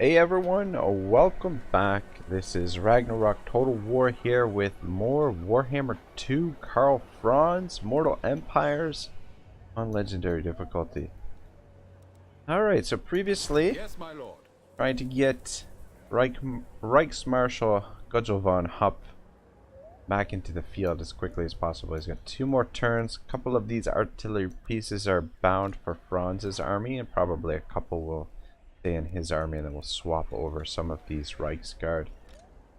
Hey everyone, welcome back. This is Ragnarok Total War here with more Warhammer 2 Karl Franz Mortal Empires on Legendary difficulty. Alright, so previously, Yes, my lord. trying to get Reichsmarschall Gudjo von Hupp back into the field as quickly as possible. He's got 2 more turns. A couple of these artillery pieces are bound for Franz's army, and probably a couple will stay in his army, and then we'll swap over some of these Reichsguard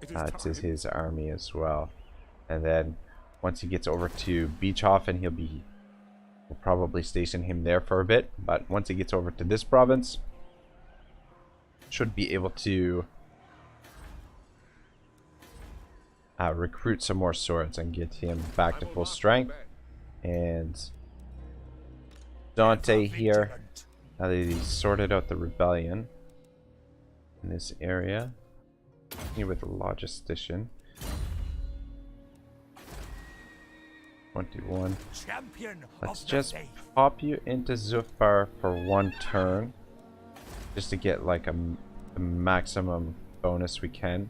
to his army as well. And then once he gets over to Beechhofen, we'll probably station him there for a bit. But once he gets over to this province, should be able to recruit some more swords and get him back to full strength. And Dante here, now that he's sorted out the rebellion in this area, here with the logistician. 21. Let's just pop you into Zufbar for 1 turn, just to get like the maximum bonus we can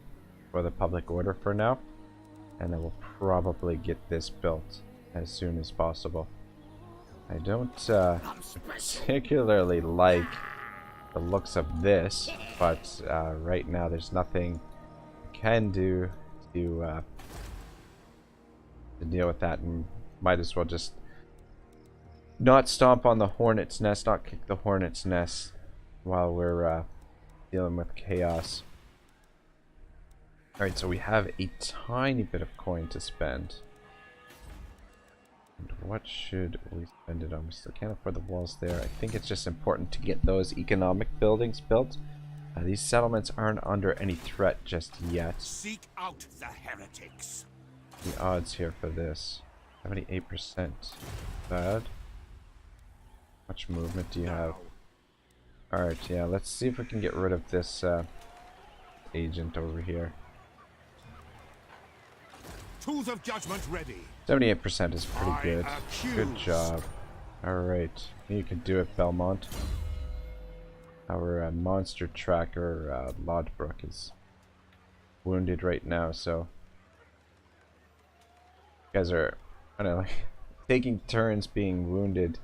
for the public order for now, and then we'll probably get this built as soon as possible. I don't particularly like the looks of this, but right now there's nothing I can do to deal with that, and might as well just not stomp on the hornet's nest, not kick the hornet's nest while we're dealing with chaos. Alright, so we have a tiny bit of coin to spend. And what should we spend it on? We still can't afford the walls there. I think it's just important to get those economic buildings built. These settlements aren't under any threat just yet. Seek out the heretics. The odds here for this, 78%. Bad. How much movement do you have? Alright, yeah, let's see if we can get rid of this agent over here. Tools of judgment ready. 78% is pretty good. Good job. Alright, you can do it, Belmont. Our monster tracker, Lodbrok, is wounded right now, so you guys are kind of like taking turns being wounded.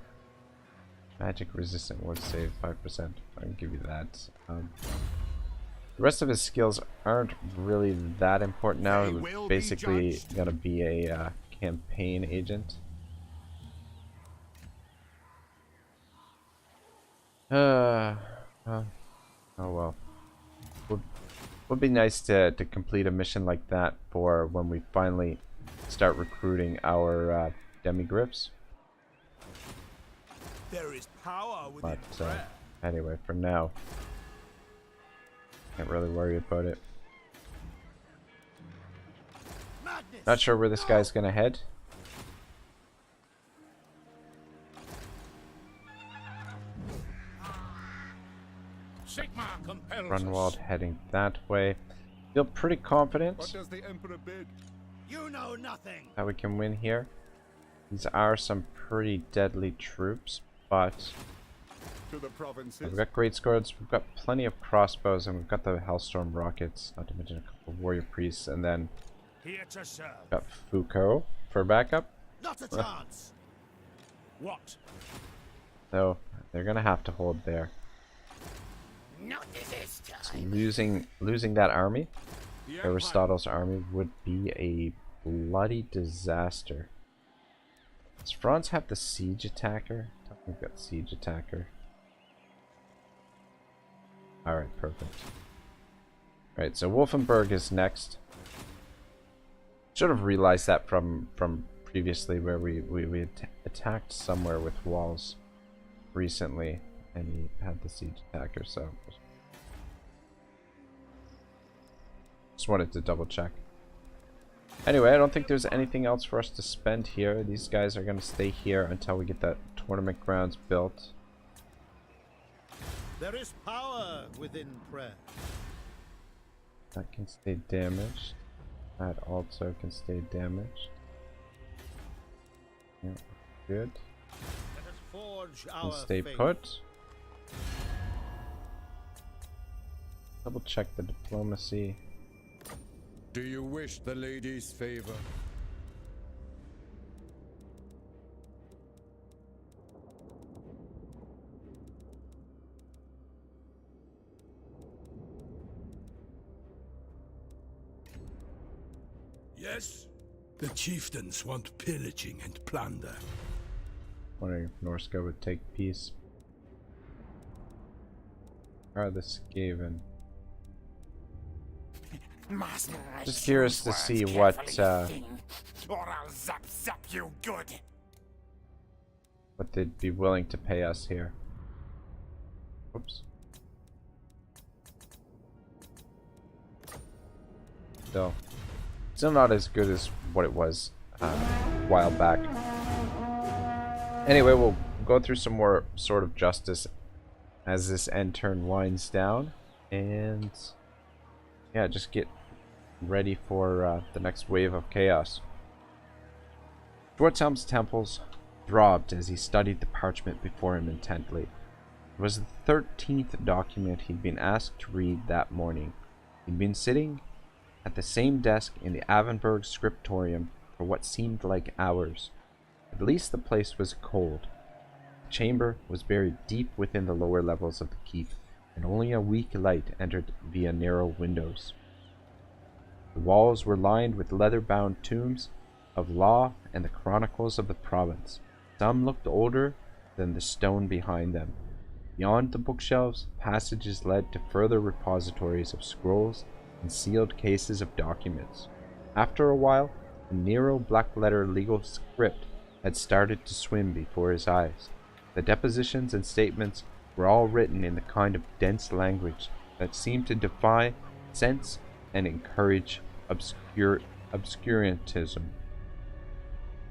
Magic resistant ward save 5%. I can give you that. The rest of his skills aren't really that important now. It was basically gonna be a campaign agent. Oh well. Would be nice to complete a mission like that for when we finally start recruiting our demigriffs. There is power within But anyway, for now, can't really worry about it. Not sure where this guy's gonna head. Grunwald heading that way. Feel pretty confident What does the Emperor bid? You know nothing. that we can win here. These are some pretty deadly troops, but To the provinces. we've got great swords, we've got plenty of crossbows, and we've got the Hellstorm rockets, not to mention a couple of warrior priests, and then Here to serve. got Foucault for backup. Not a chance. What? So they're gonna have to hold there. Not this So time. losing that army, The Empire. Aristotle's army, would be a bloody disaster. Does Franz have the siege attacker? I don't think we've got siege attacker. Alright, perfect. Alright, so Wolfenburg is next. Should have realized that from previously, where we attacked somewhere with walls recently, and he had the siege attacker, so just wanted to double check. Anyway, I don't think there's anything else for us to spend here. These guys are going to stay here until we get that tournament grounds built. There is power within prayer. That can stay damaged. That also can stay damaged. Yeah, good. Let us forge Can our stay faith. put. Double check the diplomacy. Do you wish the lady's favor? Yes? The chieftains want pillaging and plunder. Wondering if Norska would take peace. Are the Skaven? Just curious to see what or I'll zap you good. what they'd be willing to pay us here. Oops. Still not as good as what it was a while back. Anyway, we'll go through some more Sword of Justice as this end turn winds down, and yeah, just get ready for the next wave of chaos. Schwarzhelm's temples throbbed as he studied the parchment before him intently. It was the 13th document he'd been asked to read that morning. He'd been sitting at the same desk in the Avenberg scriptorium for what seemed like hours. At least the place was cold. The chamber was buried deep within the lower levels of the keep, and only a weak light entered via narrow windows. The walls were lined with leather-bound tomes of law and the chronicles of the province. Some looked older than the stone behind them. Beyond the bookshelves, passages led to further repositories of scrolls and sealed cases of documents. After a while, the narrow black-letter legal script had started to swim before his eyes. The depositions and statements were all written in the kind of dense language that seemed to defy sense and encourage obscurantism.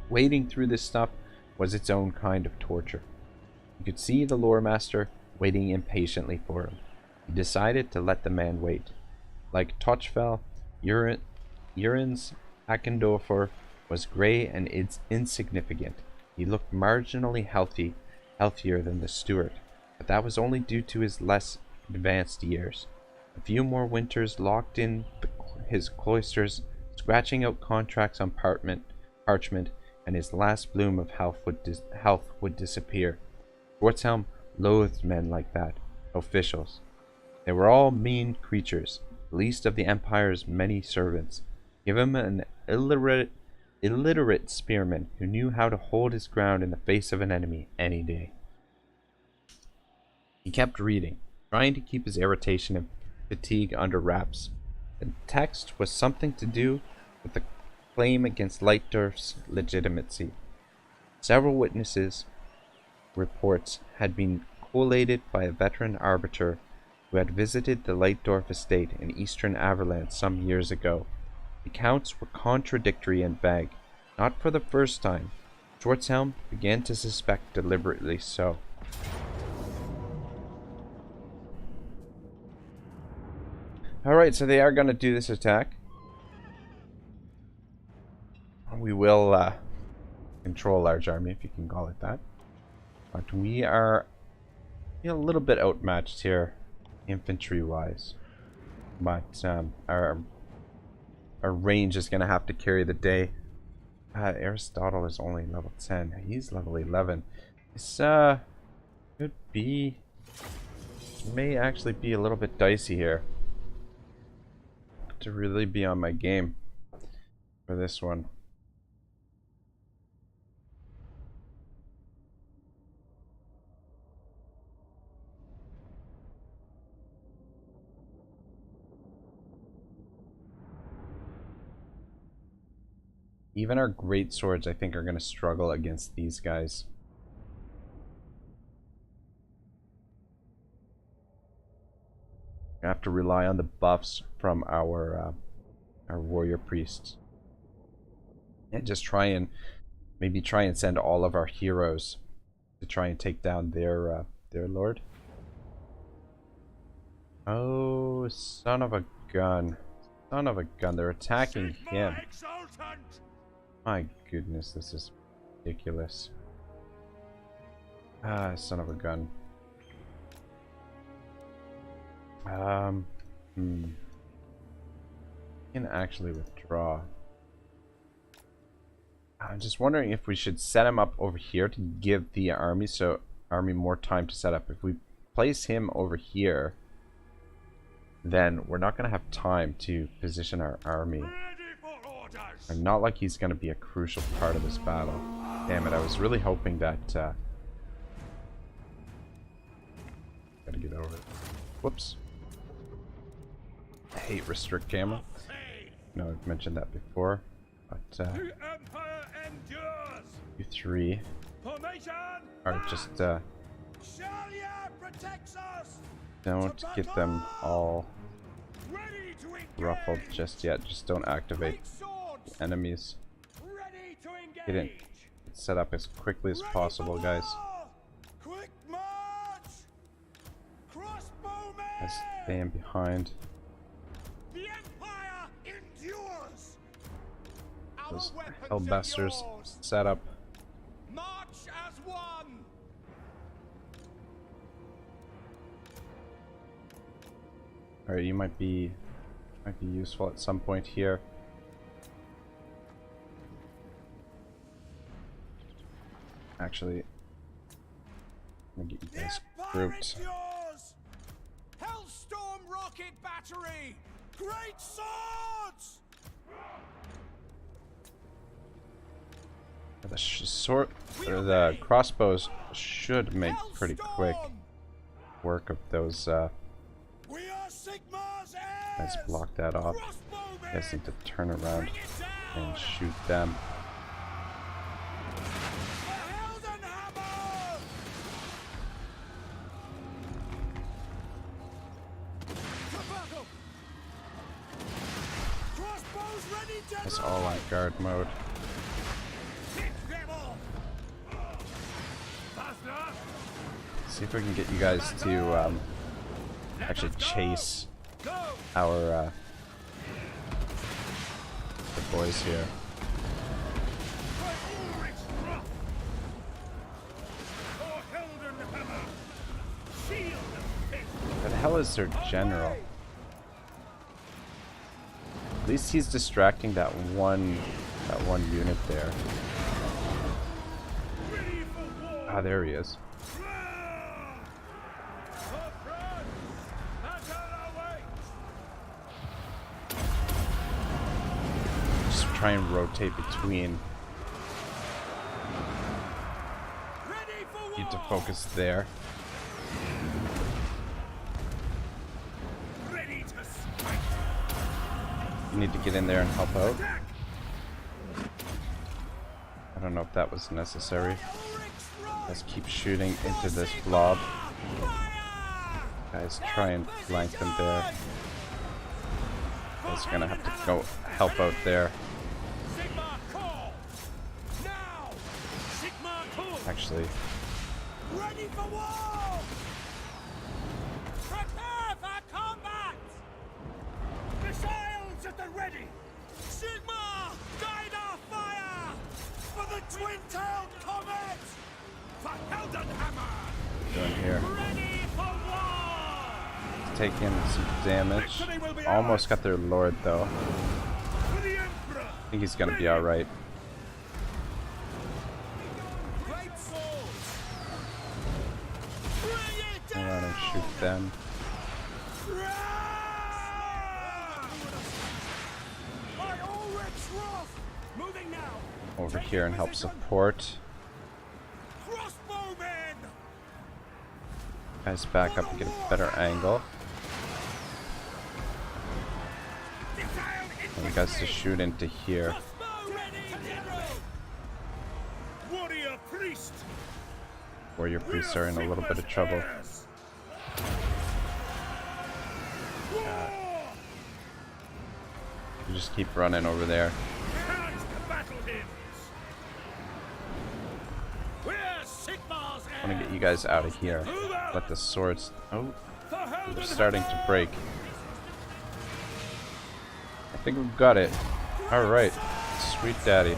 Wading through this stuff was its own kind of torture. You could see the lore master waiting impatiently for him. He decided to let the man wait. Like Tochfell, Urin's Akendorfer was grey and insignificant. He looked marginally healthier than the steward, but that was only due to his less advanced years. A few more winters locked in his cloisters, scratching out contracts on parchment, and his last bloom of health would disappear. Schwarzhelm loathed men like that, officials. They were all mean creatures, least of the Empire's many servants. Give him an illiterate spearman who knew how to hold his ground in the face of an enemy any day. He kept reading, trying to keep his irritation and fatigue under wraps. The text was something to do with the claim against Leitdorf's legitimacy. Several witnesses' reports had been collated by a veteran arbiter who had visited the Leitdorf estate in eastern Averland some years ago. The accounts were contradictory and vague. Not for the first time, Schwarzhelm began to suspect deliberately so. Alright, so they are going to do this attack. We will control a large army, if you can call it that. But we are a little bit outmatched here, infantry-wise. But our range is going to have to carry the day. Aristotle is only level 10. He's level 11. This could be... may actually be a little bit dicey here. To really be on my game for this one. Even our great swords, I think, are going to struggle against these guys. We have to rely on the buffs from our warrior priests, and just maybe try and send all of our heroes to try and take down their lord. Oh, son of a gun! Son of a gun! They're attacking him. My goodness, this is ridiculous. Ah, son of a gun. Can actually withdraw. I'm just wondering if we should set him up over here to give the army more time to set up. If we place him over here, then we're not going to have time to position our army. And not like he's going to be a crucial part of this battle. Damn it, I was really hoping that... Gotta get over it. Whoops. I hate restrict camera. No, I've mentioned that before. But, you three are just, don't get them all ruffled just yet. Just don't activate the enemies. Get in. Set up as quickly as possible, guys. Guys, staying behind. Those hellbusters set up. March as one. Alright, you might be useful at some point here. Actually, I'm gonna get you guys grouped. Hellstorm rocket battery. Great swords. The crossbows should make pretty quick work of those. Let's block that off. You guys need to turn around and shoot them. It's all on guard mode. See if we can get you guys to actually chase our the boys here. Where the hell is their general? At least he's distracting that one unit there. Ah, there he is. Just try and rotate between. Need to focus there. You need to get in there and help out. I don't know if that was necessary. Let's keep shooting into this blob. Guys, try and flank them there. Guys, gonna have to go help out there. Actually, Ready for war! Prepare for combat! Missiles at the ready! Sigma! Guide our fire! For the twin-tailed comet! For Heldenhammer! doing here. Ready for war! Taking some damage. Almost got their lord though. For the Emperor! I think he's gonna be alright. Great swords! Go around and shoot them. Moving now. Over here and help support. Crossbowmen! Guys, back up and get a better angle. And you guys to shoot into here. Crossbow ready, General! Warrior priest! Warrior priests are in a little bit of trouble. You just keep running over there. I want to get you guys out of here. Let the swords... Oh, they're starting to break. I think we've got it. Alright. Sweet daddy.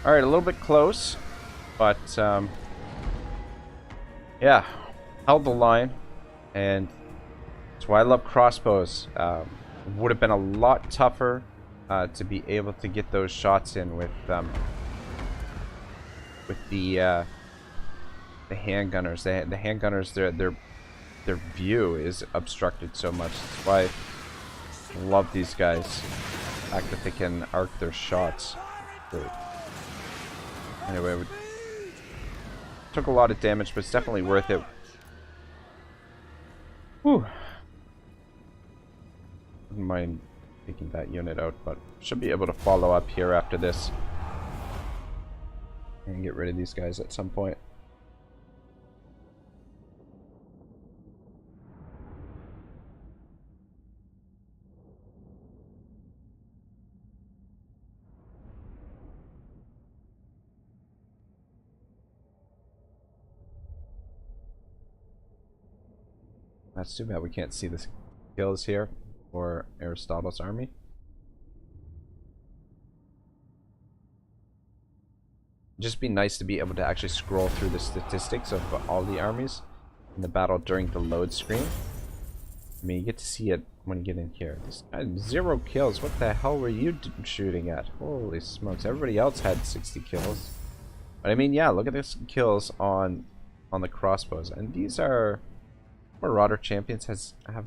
Alright, a little bit close. But, yeah. Held the line. And That's why I love crossbows. Would have been a lot tougher to be able to get those shots in with the handgunners. The handgunners, their view is obstructed so much. That's why I love these guys. The fact that they can arc their shots. Anyway, we took a lot of damage, but it's definitely worth it. Whew. Wouldn't mind taking that unit out, but should be able to follow up here after this and get rid of these guys at some point. That's too bad we can't see the kills here for Aristotle's army. Just be nice to be able to actually scroll through the statistics of all the armies in the battle during the load screen. I mean, you get to see it when you get in here. This guy, 0 kills. What the hell were you shooting at? Holy smokes! Everybody else had 60 kills. But I mean, yeah, look at this kills on the crossbows, and these are Marauder Champions have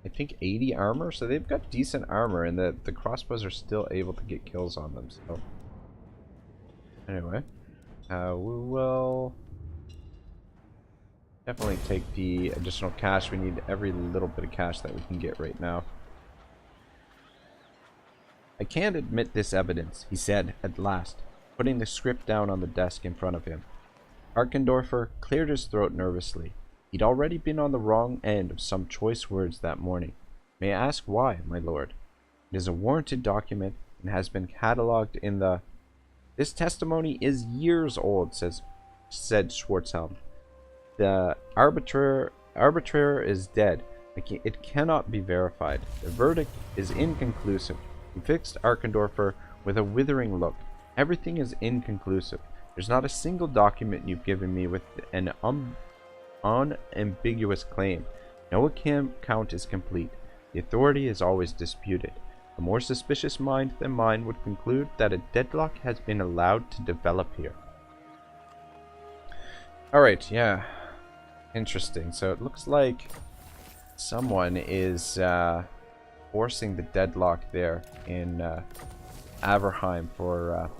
I think 80 armor, so they've got decent armor, and the crossbows are still able to get kills on them. So anyway, we will definitely take the additional cash. We need every little bit of cash that we can get right now. I can't admit this evidence, he said at last, putting the script down on the desk in front of him. Arkendorfer cleared his throat nervously. He'd already been on the wrong end of some choice words that morning. May I ask why, my lord? It is a warranted document and has been catalogued in the... This testimony is years old, said Schwarzhelm. The arbitrator is dead. It cannot be verified. The verdict is inconclusive. He fixed Arkendorfer with a withering look. Everything is inconclusive. There's not a single document you've given me with an unambiguous claim. No account is complete. The authority is always disputed. A more suspicious mind than mine would conclude that a deadlock has been allowed to develop here. Alright, yeah. Interesting. So it looks like someone is forcing the deadlock there in Averheim for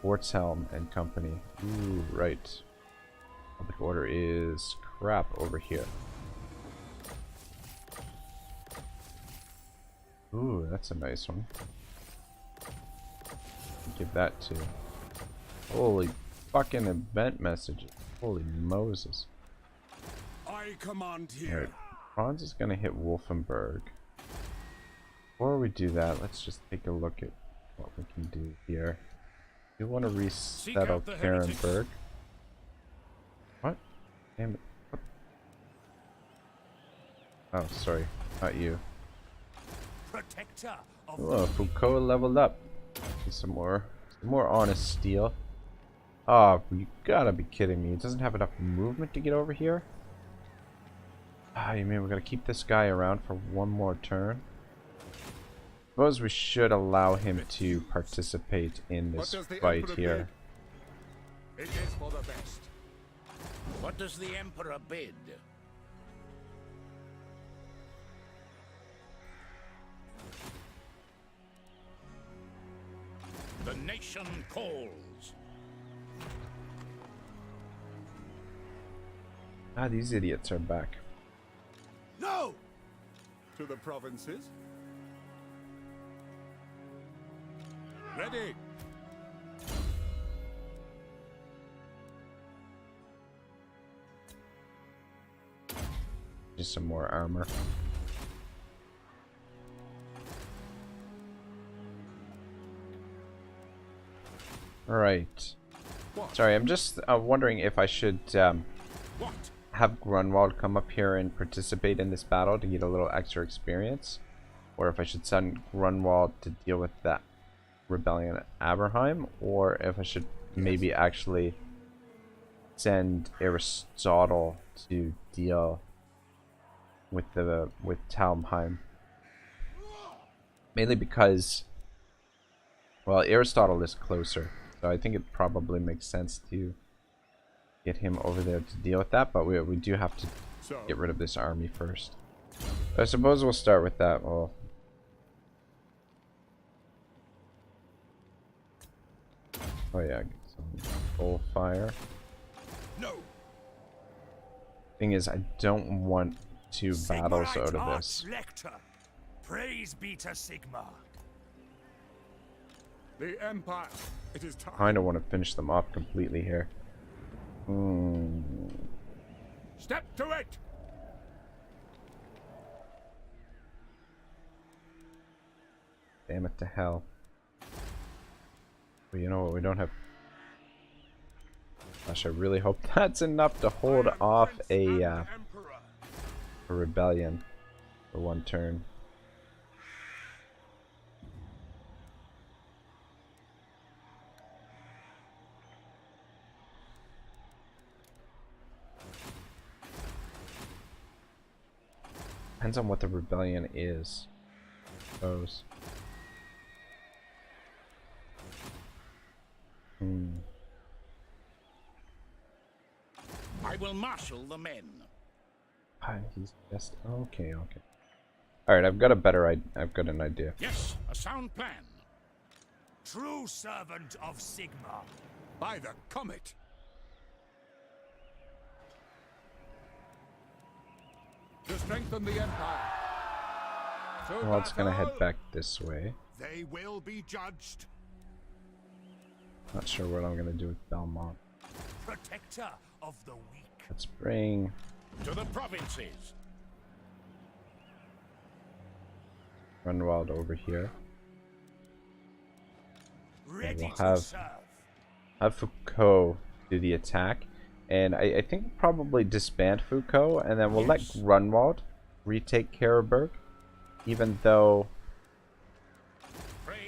Schwarzhelm and company. Ooh, right. Public order is crap over here. Ooh, that's a nice one. Give that to. Holy fucking event messages. Holy Moses. I command here. Alright, Franz is gonna hit Wolfenburg. Before we do that, let's just take a look at what we can do here. We want to resettle Karenburg. What? Damn it. What? Oh, sorry. Not you. Protector of Oh, Foucault leveled up. Some more honest steel. Oh, you gotta be kidding me. It doesn't have enough movement to get over here? Ah, you mean we're gonna keep this guy around for one more turn? Suppose we should allow him to participate in this fight here. It is for the best. What does the Emperor bid? The nation calls. Ah, these idiots are back. No! To the provinces? Ready! Just some more armor. Alright. Sorry, I'm just wondering if I should have Grunwald come up here and participate in this battle to get a little extra experience. Or if I should send Grunwald to deal with that rebellion at Aberheim. Or if I should maybe actually send Aristotle to deal with Talmheim. Mainly because, well, Aristotle is closer, so I think it probably makes sense to get him over there to deal with that, but we do have to get rid of this army first. I suppose we'll start with that. Well, oh yeah, get some full fire. No. Thing is, I don't want two battles out of this. Lector. Praise be to Sigma. The Empire. It is time. Kind of want to finish them off completely here. Step to it. Damn it to hell. But you know what? We don't have. Gosh, I really hope that's enough to hold off a rebellion for one turn. Depends on what the rebellion is, I suppose. I will marshal the men. He's just okay. All right, I've got an idea. Yes, a sound plan. True servant of Sigma. By the comet. To strengthen the Empire. Well, it's gonna head back this way. They will be judged. Not sure what I'm gonna do with Belmont. Protector of the weak. Let's bring To the provinces. Grunwald over here. Ready we'll to have serve. Foucault do the attack, and I think probably disband Foucault, and then we'll let Grunwald retake Karabberg, even though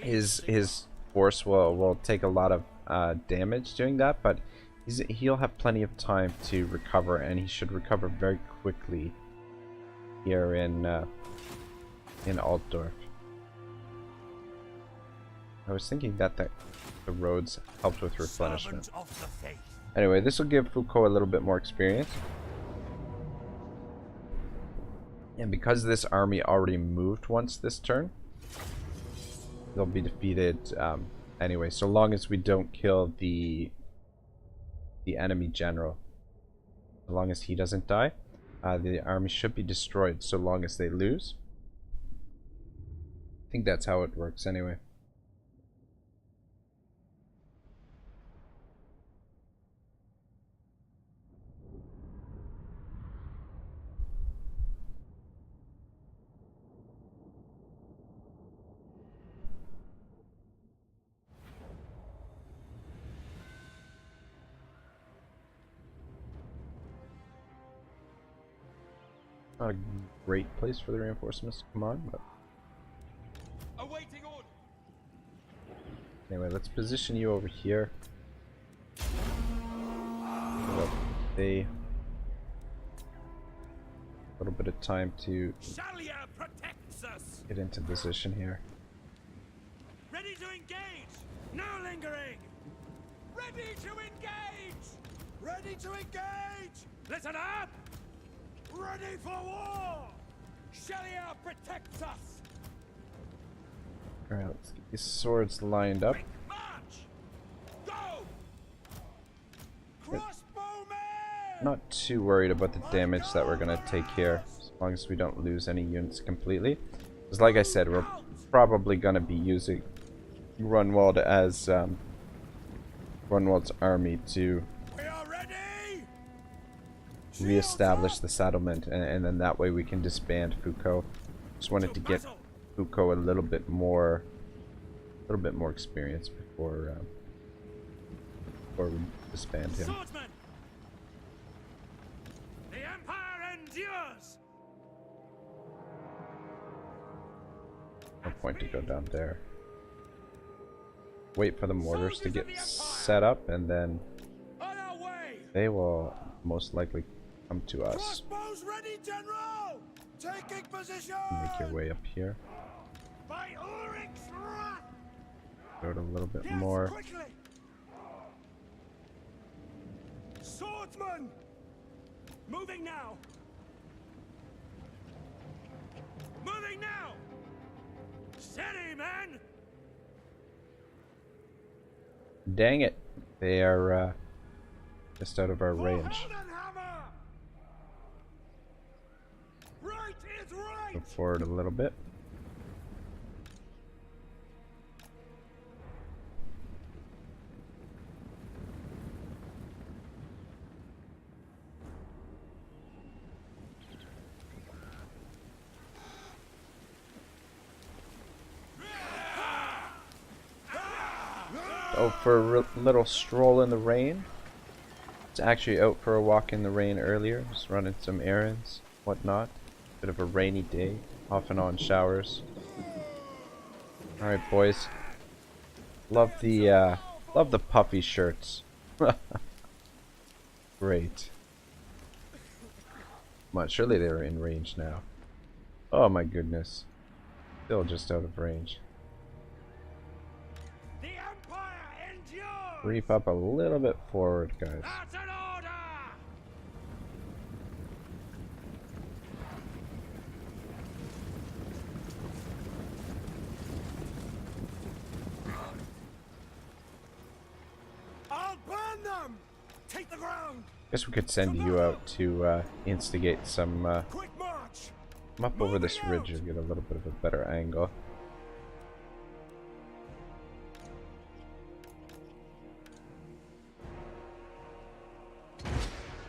his force will take a lot of damage doing that, but he'll have plenty of time to recover, and he should recover very quickly here in Altdorf. I was thinking that the roads helped with replenishment. Servant of the faith. Anyway, this will give Foucault a little bit more experience. And because this army already moved once this turn, they'll be defeated anyway, so long as we don't kill the enemy general. As long as he doesn't die, the army should be destroyed so long as they lose. I think that's how it works anyway. Not a great place for the reinforcements to come on, but Awaiting order. anyway, let's position you over here. A little bit of time to Shalia protects us. get into position here. Ready to engage. No lingering. Ready to engage. Ready to engage. Listen up. Ready for war. Shalia protects us. Alright, let's get these swords lined up. March. Go. Crossbowmen. Not too worried about the damage that we're gonna take here, as long as we don't lose any units completely. Because like I said, we're probably gonna be using Grunwald as Grunwald's army to We are ready. re-establish the settlement, and then that way we can disband Foucault. Just wanted to get Foucault a little bit more experience before we disband him. Swordsman. The Empire endures. No point to go down there. Wait for the mortars to get set up, and then On our way. they will most likely come to us. Crossbows ready, General. Taking position! Make your way up here. By Ulrich's wrath! Go it a little bit Yes, more. quickly! Swordsman! Moving now! Moving now! Steady, man! Dang it. They are just out of our range. Warhammer! Wraight is right! Go forward a little bit. Out for a little stroll in the rain. It's actually out for a walk in the rain earlier, just running some errands, whatnot. Bit of a rainy day, off and on showers. Alright boys. Love the puffy shirts. Great. Come on, surely they're in range now. Oh my goodness. Still just out of range. The Empire endures! Creep up a little bit forward, guys. That's an order! I'll burn them! Take the ground! Guess we could send you out to instigate some Quick march! come up over this ridge and get a little bit of a better angle.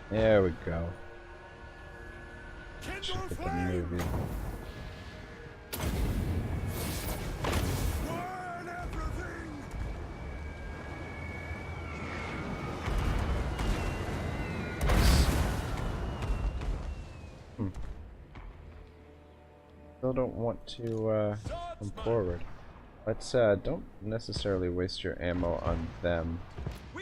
There we go. Kindle Should get the flame! movie. Burn everything! Still don't want to come forward. Let's don't necessarily waste your ammo on them.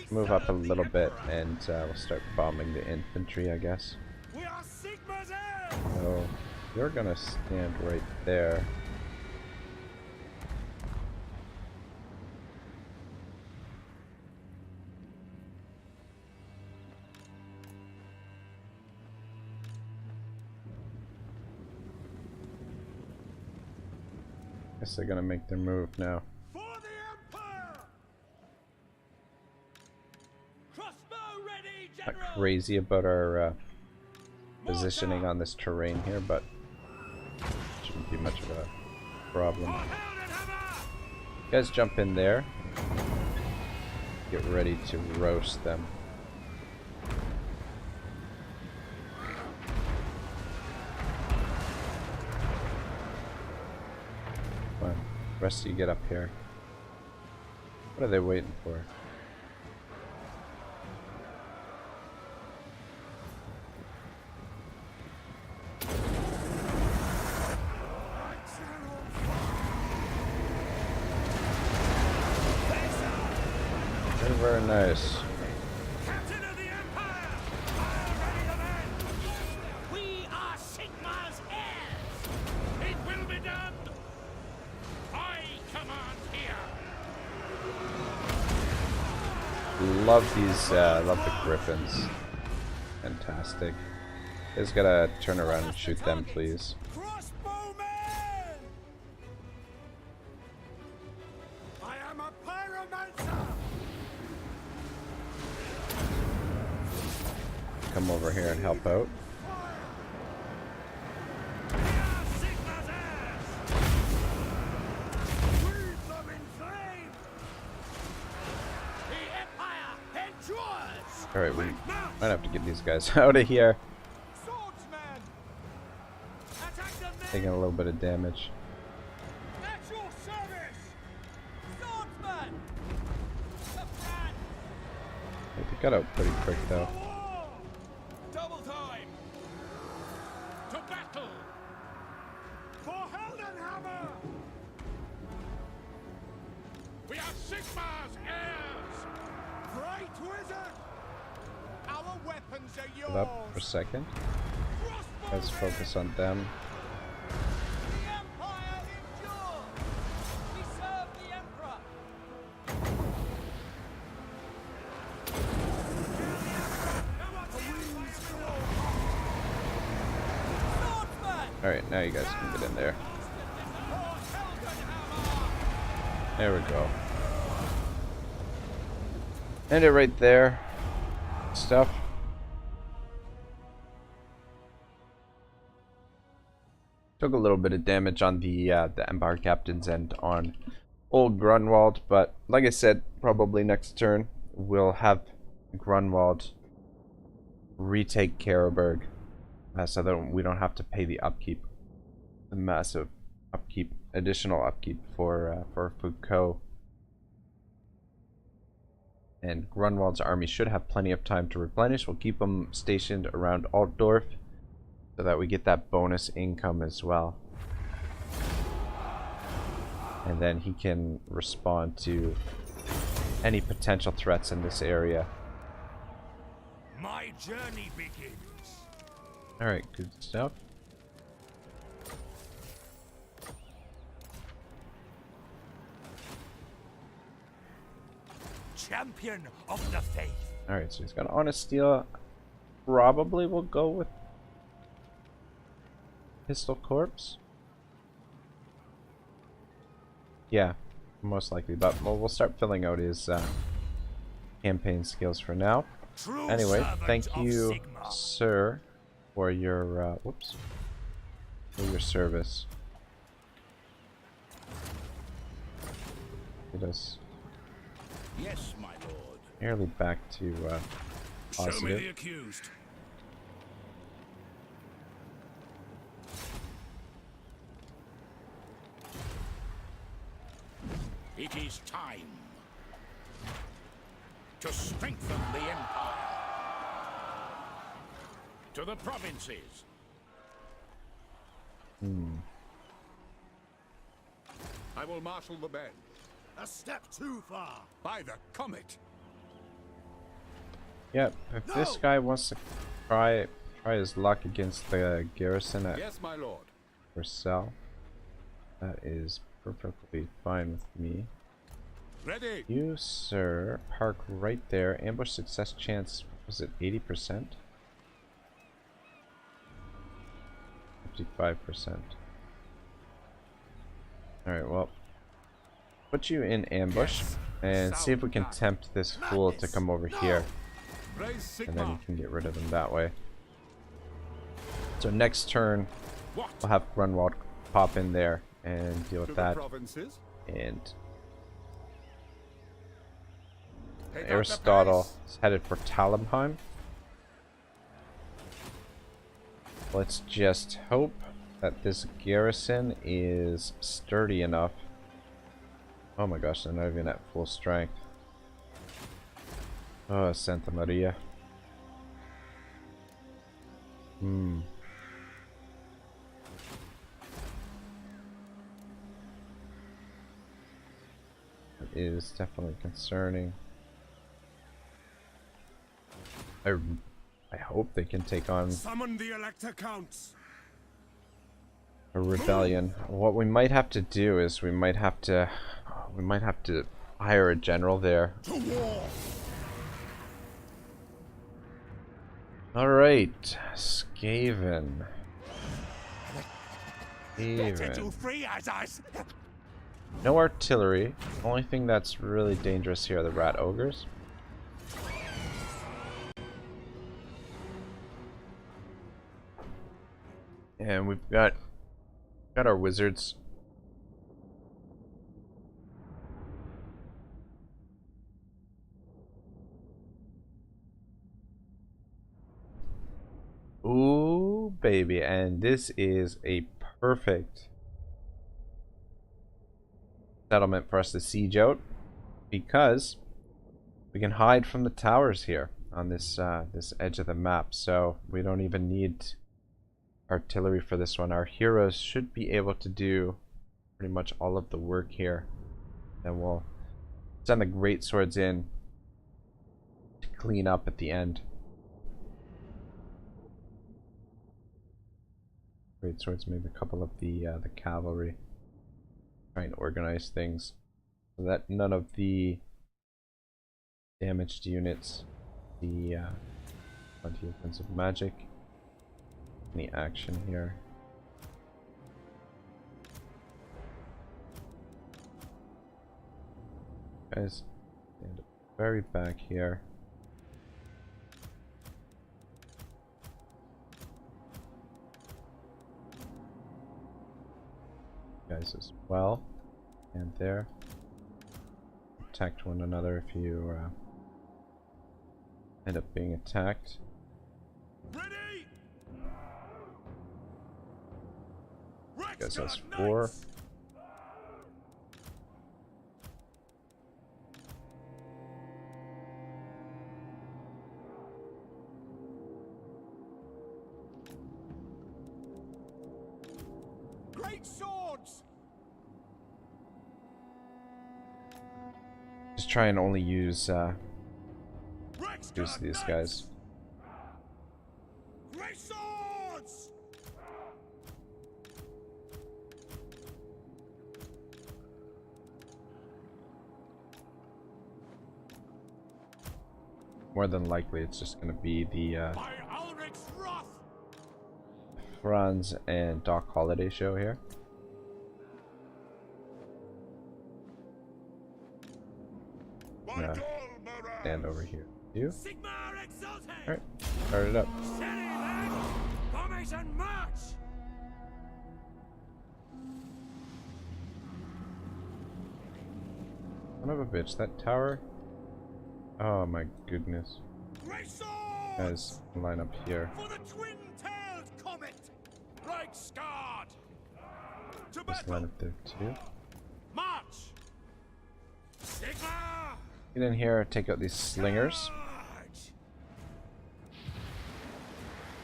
Move up a little bit and we'll start bombing the infantry, I guess. We are Sigma's heirs! So you're gonna stand right there. Guess they're gonna make their move now. For the Empire! Crossbow ready, Not General! crazy about our positioning on this terrain here, but shouldn't be much of a problem. For Heldenhammer! You guys jump in there. Get ready to roast them. Come on, rest of you get up here. What are they waiting for? Very, very nice. Captain of the Empire! Fire ready to man! We are Sigma's heirs! It will be done! I command here! Love these, love the griffins. Fantastic. You guys gotta turn around and shoot them, please. Crossbowmen! I am a pyromancer! Come over here and help out. We are Sigma's heirs! Breathe them in flame! The Empire endures! Alright, we might have to get these guys out of here. Swordsmen! Attack the men! Taking a little bit of damage. At your service! Swordsman! The front! They got out pretty quick though. War! Double time! To battle! For Heldenhammer! We are Sigma's heirs! Great wizard! Our weapons are yours! Hold up for a second. Let's focus on them. Alright, now you guys can get in there. There we go. End it right there. Stuff. Took a little bit of damage on the Empire Captain's end on old Grunwald, but like I said, probably next turn we'll have Grunwald retake Karaberg, so that we don't have to pay the upkeep, the massive upkeep, additional upkeep for Foucault. And Grunwald's army should have plenty of time to replenish. We'll keep them stationed around Altdorf so that we get that bonus income as well. And then he can respond to any potential threats in this area. My journey begins. Alright, good stuff. Champion of the faith. Alright, so he's got Honest Steel. Probably will go with Pistol Corpse. Yeah, most likely, but we'll start filling out his campaign skills for now. True Anyway, servant thank of you, Sigma. sir, for your for your service. Get us Yes, my lord. nearly back to Show me positive. the accused. It is time to strengthen the Empire. To the provinces. I will marshal the men. A step too far. By the comet. Yep, if this guy wants to try his luck against the garrison at Yes, my lord. Versailles, that is perfectly fine with me. Ready. You, sir, park right there. Ambush success chance, was it 80%? 55%. Alright, well, put you in ambush and see if we can tempt this fool to come over here, Raise and then Sigma. you can get rid of him that way. So next turn, What? we'll have Grunwald pop in there and deal To with the that. provinces. And Take out the Aristotle pace. is headed for Talimheim. Let's just hope that this garrison is sturdy enough. Oh my gosh, they're not even at full strength. Oh, Santa Maria. It is definitely concerning. I hope they can take on Summon the Elector Counts. a rebellion. What we might have to do is we might have to hire a general there. To war. Alright, Skaven. Better Skaven. do free as us. No artillery. Only thing that's really dangerous here are the rat ogres. And we've got our wizards. Ooh, baby, and this is a perfect settlement for us to siege out, because we can hide from the towers here on this this edge of the map, so we don't even need artillery for this one. Our heroes should be able to do pretty much all of the work here, and we'll send the great swords in to clean up at the end. Great swords, maybe a couple of the cavalry, trying to organize things so that none of the damaged units, the plenty of offensive magic, any action here. Guys, stand very back here. Guys as well, and there. Protect one another if you end up being attacked. Ready? Guys has 4. Great swords! Just try and only use these guys. Great swords! More than likely, it's just going to be the By Ulrich's wrath! Franz and Doc Holliday show here. Stand over here. You? Sigmar exalted! Alright, start it up. Steady, lad! Formation march! Son of a bitch, that tower. Oh my goodness. Great swords! Guys, line up here. For the twin-tailed comet! Reichsguard! To Just battle! line up there too. March! Sigmar! Get in here, take out these slingers. Charge!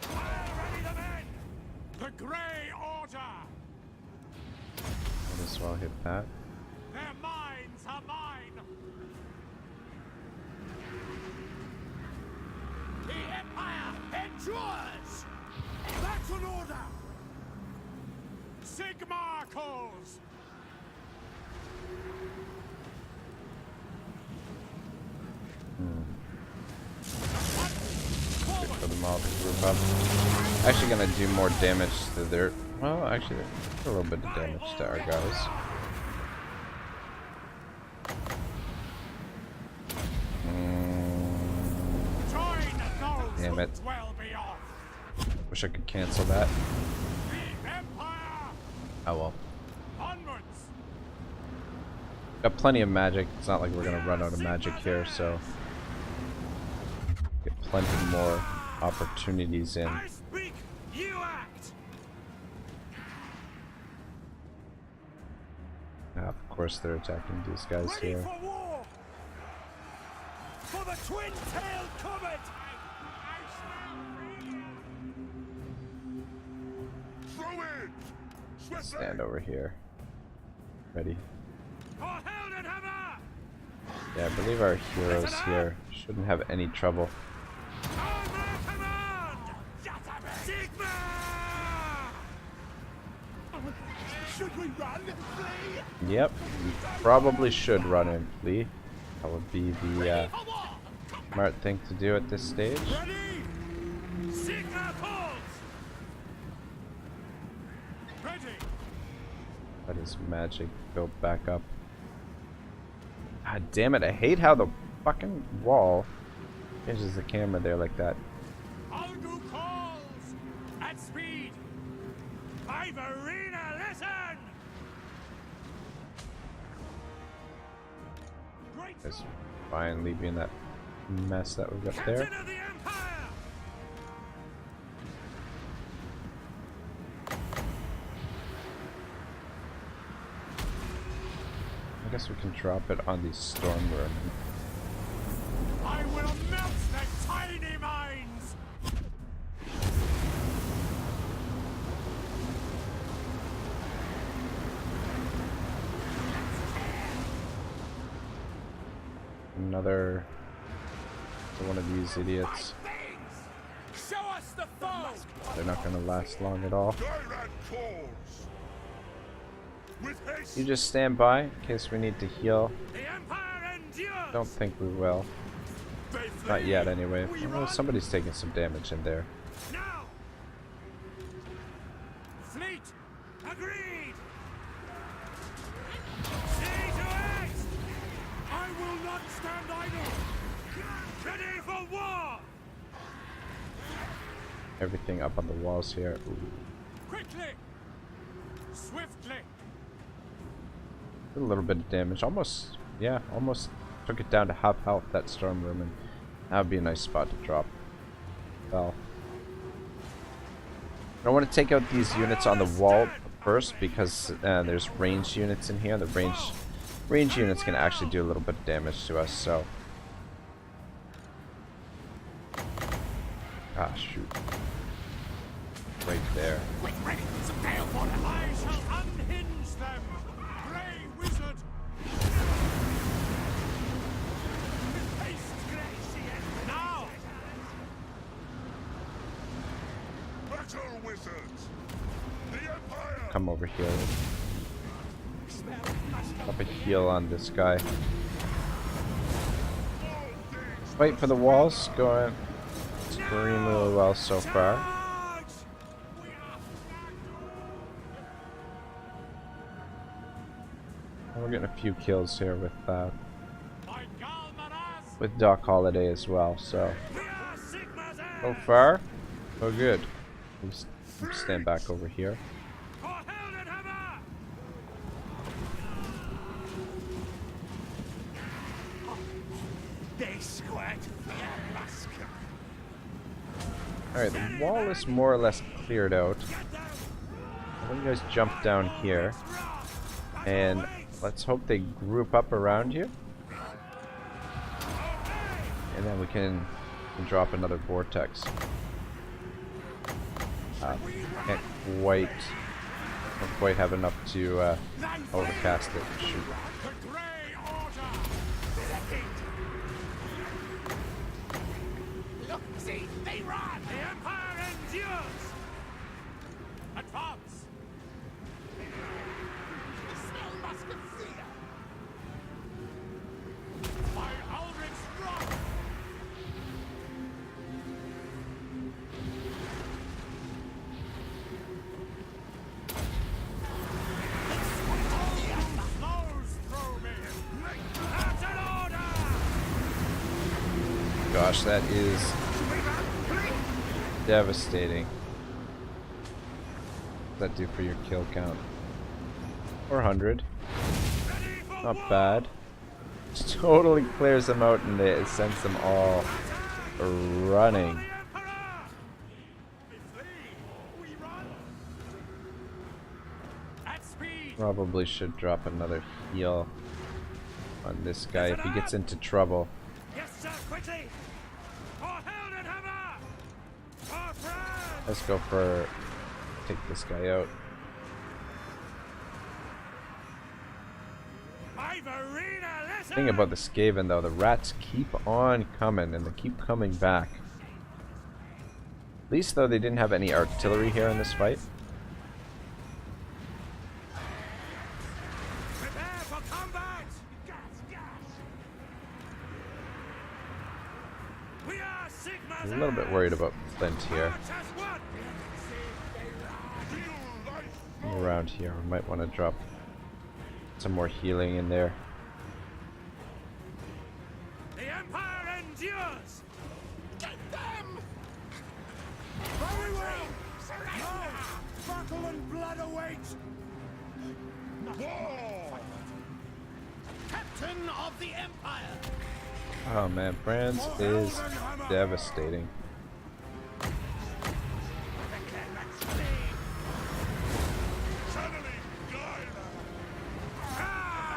Fire ready the men! The Grey Order! Might as well hit that. Their minds are mine! The Empire endures! That's an order! Sigmar calls! For them all to group up. Actually gonna do more damage to their... Well, actually, a little bit of damage to our guys. Join those Damn who it. dwell beyond! Wish I could cancel that. The Empire Oh well. onwards! Got plenty of magic. It's not like we're gonna run out of magic here, so... Get plenty more opportunities in. I speak, you act! Of course they're attacking these guys Ready here. for war! For the twin-tailed comet! Throw in! Stand over here. Ready. For Heldenhammer! Yeah, I believe our heroes here shouldn't have any trouble. Under command! Sigma! Should we run, flee? Yep, we probably should run and flee. That would be the smart thing to do at this stage. Ready? Sigma calls! Ready? Let his magic go back up. God damn it, I hate how the fucking wall changes the camera there like that. Algu calls! At speed! Ivarina, listen! Great Just finally being that mess that we've got Captain there. of the Empire! I guess we can drop it on the storm room. I will melt their tiny minds! Another one of these idiots. Show us the foe! They're not gonna last long at all. Tyrant calls! With haste! You just stand by in case we need to heal. The Empire endures! Don't think we will. They flee. Not yet anyway. We Oh, run. somebody's taking some damage in there. Now! Fleet! Agreed! See to it! I will not stand idle! Ready for war! Everything up on the walls here. Ooh. Quickly! Swiftly! A little bit of damage. Almost, yeah, almost took it down to half health, that storm room, and that would be a nice spot to drop. Well, I want to take out these units on the wall first because there's ranged units in here. The range units can actually do a little bit of damage to us, so. Ah, shoot. Right there. Quick, ready! Some gale for them! I shall unhinge them! Grey wizard! With haste, Grey! Now! Battle wizards! The Empire! Come over here. Up a heal on this guy. Wait for the walls. Going extremely well so far. We're getting a few kills here with Doc Holiday as well. So far, so good. We'll stand back over here. Alright, the wall is more or less cleared out. I want you guys jump down here. And let's hope they group up around you. And then we can drop another vortex. Can't quite have enough to overcast it. Shoot. Look, see, they run! The Empire endures! Advance! Smell muskets here! By Aldrich's rock! Gosh, that is devastating. What's that do for your kill count? 400. Not bad. Just totally clears them out and it sends them all running. Probably should drop another heal on this guy if he gets into trouble. Yes, sir, quickly! Let's go for take this guy out. Thing about the Skaven though, the rats keep on coming and they keep coming back. At least though they didn't have any artillery here in this fight. Prepare for combat! We are Sigma's I'm a little bit worried about Flint here. Around here, we might want to drop some more healing in there. The Empire endures! Get them! Very well! Now, battle and blood await! War! Captain of the Empire! Oh man, Franz is devastating.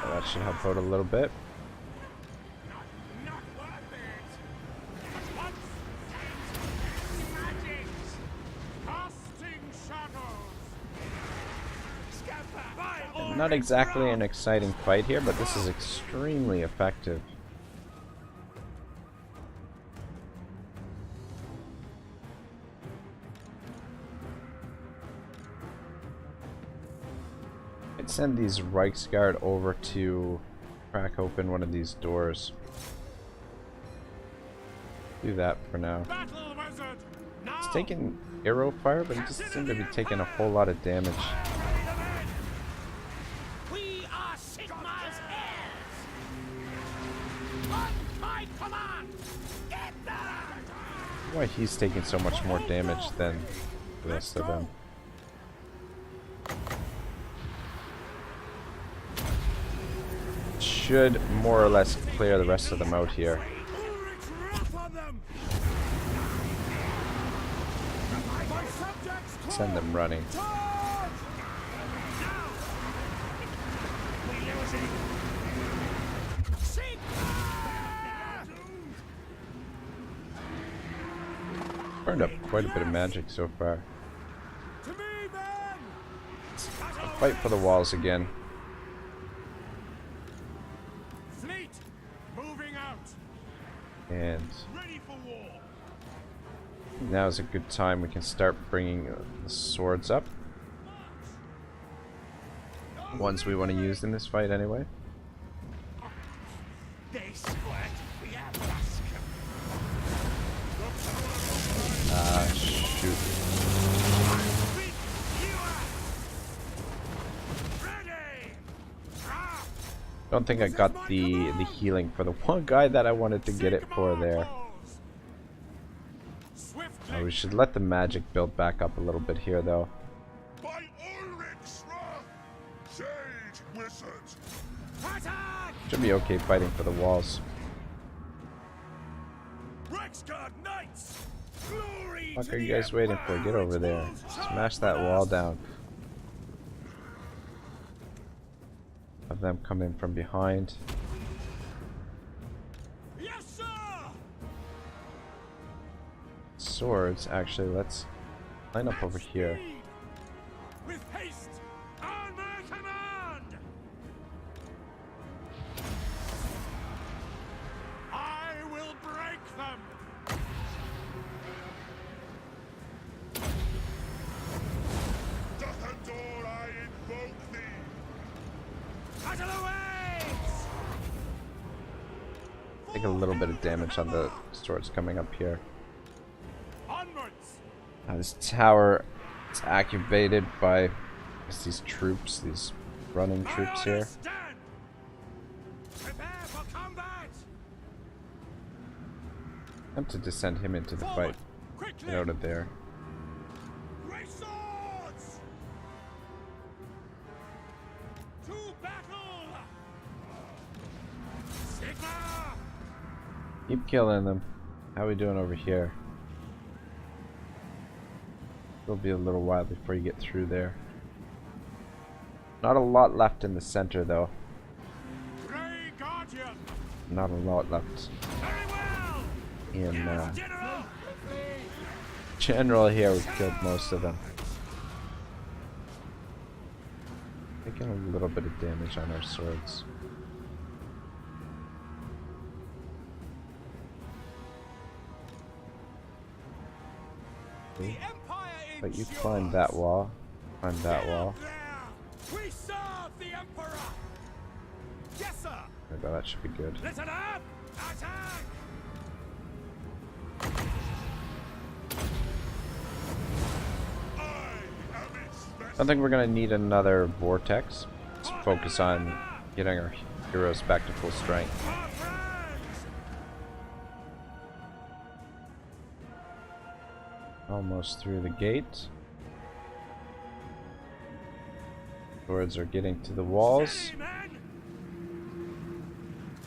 Oh, that should help out a little bit. Not worth it! Once magics! Casting shadows! Not exactly an exciting fight here, but this is extremely effective. I'd send these Reichsguard over to crack open one of these doors. Do that for now. It's taking arrow fire, but it doesn't seem to be taking a whole lot of damage. We are Sigma's heirs! Why he's taking so much more damage than the rest of them. Should more or less clear the rest of them out here. Send them running. Burned up quite a bit of magic so far. I'll fight for the walls again. Fleet, moving out. And Ready for war. now is a good time we can start bringing the swords up. Ones we want to use in this fight anyway. They sweat. We have Basque. Shoot. Ready. Don't think I got the healing for the one guy that I wanted to get it for there. We should let the magic build back up a little bit here though. By Ulrich's wrath, sage wizards. Attack! Should be okay fighting for the walls. Rexguard Knights! Glory What to are you the guys waiting for? Empire! Get over there. Smash that wall down. Have them come in from behind. Yes, sir! Swords, actually, let's line up over here. Speed! With haste! On my command! I will break them! Dathandor, I invoke thee. Battle awaits! Take a little bit of damage on the swords coming up here. Onwards! Now this tower is activated by these troops, these running troops here. Stand! Prepare for combat! Tempted to send him into the fight. Forward! Quickly! Get out of there. Great swords! To battle! Sigma! Keep killing them. How we doing over here? It'll be a little while before you get through there. Not a lot left in the center though. Grey Guardian! Not a lot left Very well! in Yes, General! general here. We've killed most of them. Taking a little bit of damage on our swords. The Empire in But you climb that wall. Climb that wall. We serve the Emperor! Yes, sir! There we go, that should be good. Listen up! Attack! I don't think we're gonna need another vortex. Let's focus on getting our heroes back to full strength. For France! Almost through the gate. Swords are getting to the walls. Steady, men!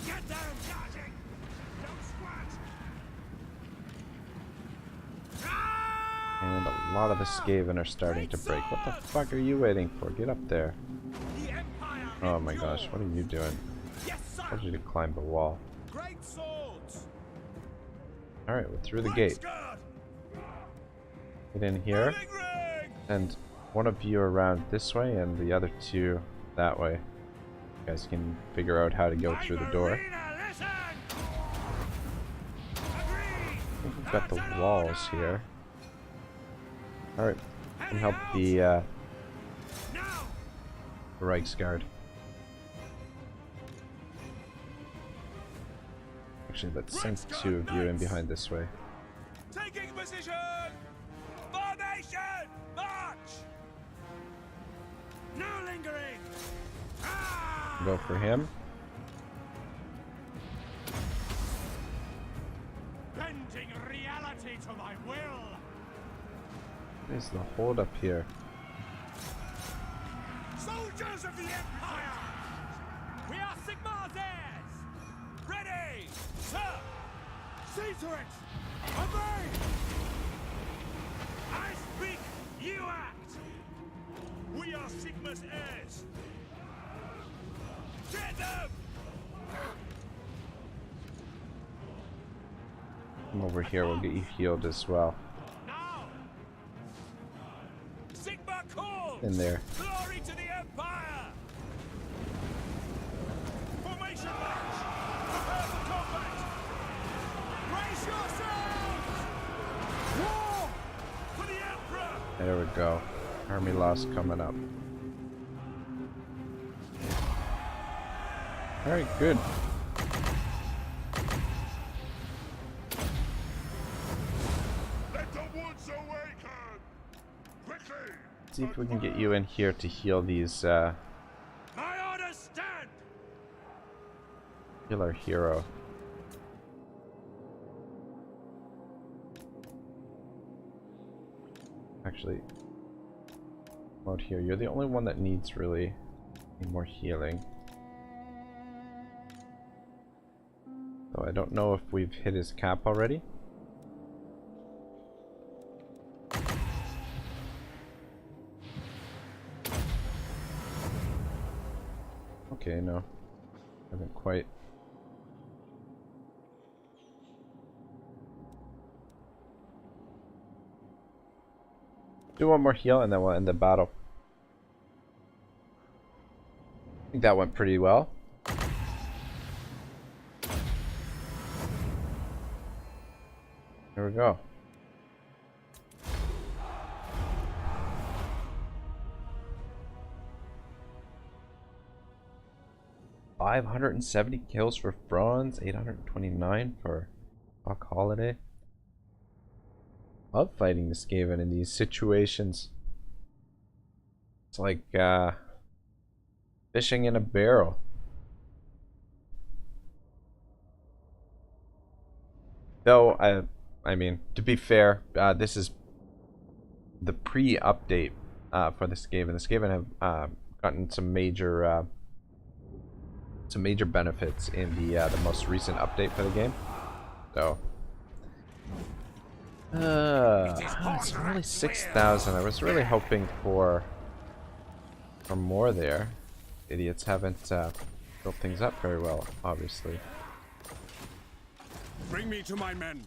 Get them, charging! Don't squat! And a lot of the Skaven are starting to break. What the fuck are you waiting for? Get up there. The Empire Oh my gosh, what are you doing? Yes, sir! I told you to climb the wall. Great swords! Alright, we're through the gate. Rexguard! Get in here. Ring, ring! And one of you around this way and the other two that way. You guys can figure out how to go through the door. Marina, listen! Agreed! I think we've got the walls here. Alright, can help the Now! Reichsguard. Actually, let's send two of you in behind this way. Taking position! Formation! March! No lingering! Ah! Go for him. Bending reality! me to my will. What is the hold up here? Soldiers of the Empire! We are Sigmar's heirs. Ready, sir. See to it! Obey! I speak, you act. We are Sigmar's heirs. Get them! Come over here, we'll get you healed as well. Now! Sigmar calls! In there. Glory to the Empire! Formation march! Prepare for combat! Brace yourselves! War! For the Emperor! There we go. Army loss coming up. Very good. Let the woods awaken! Quickly! See if we can get you in here to heal these, My orders stand! heal our hero. Actually, out here, you're the only one that needs really any more healing. Though I don't know if we've hit his cap already. Okay, no. Haven't quite. Do one more heal and then we'll end the battle. I think that went pretty well. There we go. $570 kills for Franz, 829 for Buck Holiday. Love fighting the Skaven in these situations. It's like fishing in a barrel. Though I mean, to be fair, this is the pre-update for the Skaven. The Skaven have gotten some major benefits in the most recent update for the game. So it's only 6,000. I was really hoping for more there. Idiots haven't built things up very well, obviously. Bring me to my men.